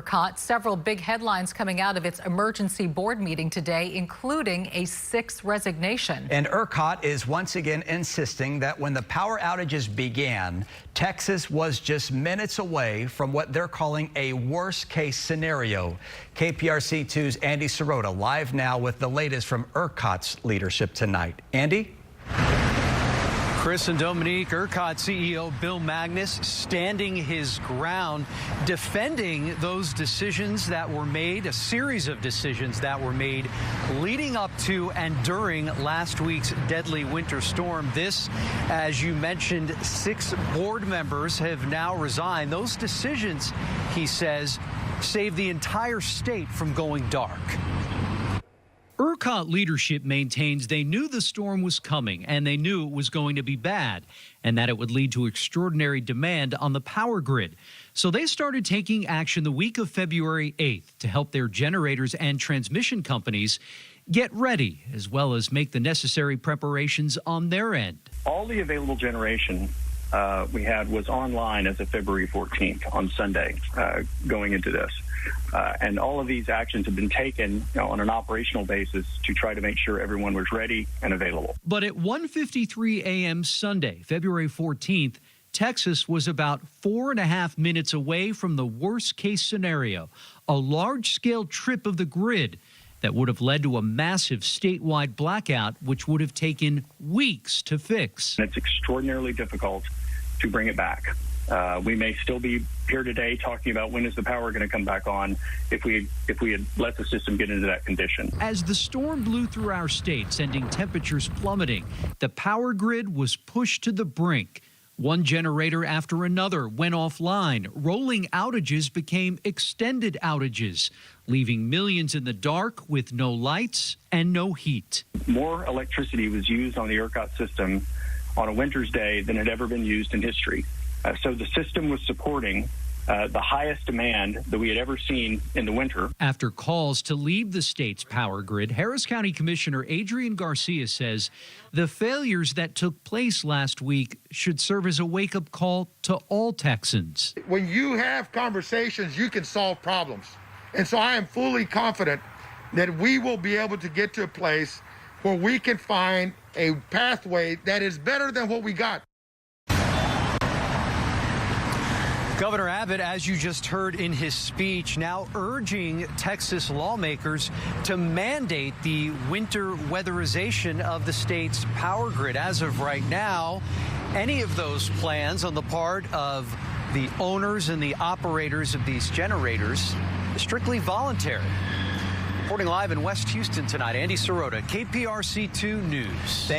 ERCOT. Several big headlines coming out of its emergency board meeting today, including a 6th resignation. And ERCOT is once again insisting that when the power outages began, Texas was just minutes away from what they're calling a worst-case scenario. KPRC2's Andy Sirota live now with the latest from ERCOT's leadership tonight. Andy? Chris and Dominique, ERCOT CEO Bill Magnus standing his ground, defending those decisions that were made, a series of decisions that were made leading up to and during last week's deadly winter storm. This, as you mentioned, 6 board members have now resigned. Those decisions, he says, save the entire state from going dark. ERCOT leadership maintains they knew the storm was coming and they knew it was going to be bad and that it would lead to extraordinary demand on the power grid. So they started taking action the week of February 8th to help their generators and transmission companies get ready, as well as make the necessary preparations on their end. All the available generation we had was online as of February 14th on Sunday going into this. And all of these actions have been taken on an operational basis to try to make sure everyone was ready and available. But at 1:53 a.m. Sunday, February 14th, Texas was about 4.5 minutes away from the worst-case scenario, a large-scale trip of the grid that would have led to a massive statewide blackout, which would have taken weeks to fix. It's extraordinarily difficult to bring it back. We may still be here today talking about when is the power going to come back on if we had let the system get into that condition. As the storm blew through our state, sending temperatures plummeting, the power grid was pushed to the brink. One generator after another went offline. Rolling outages became extended outages, leaving millions in the dark with no lights and no heat. More electricity was used on the ERCOT system on a winter's day than had ever been used in history. So the system was supporting the highest demand that we had ever seen in the winter. After calls to leave the state's power grid, Harris County Commissioner Adrian Garcia says the failures that took place last week should serve as a wake-up call to all Texans. When you have conversations, you can solve problems. And so I am fully confident that we will be able to get to a place where we can find a pathway that is better than what we got. Governor Abbott, as you just heard in his speech, now urging Texas lawmakers to mandate the winter weatherization of the state's power grid. As of right now, any of those plans on the part of the owners and the operators of these generators is strictly voluntary. Reporting live in West Houston tonight, Andy Sirota, KPRC2 News.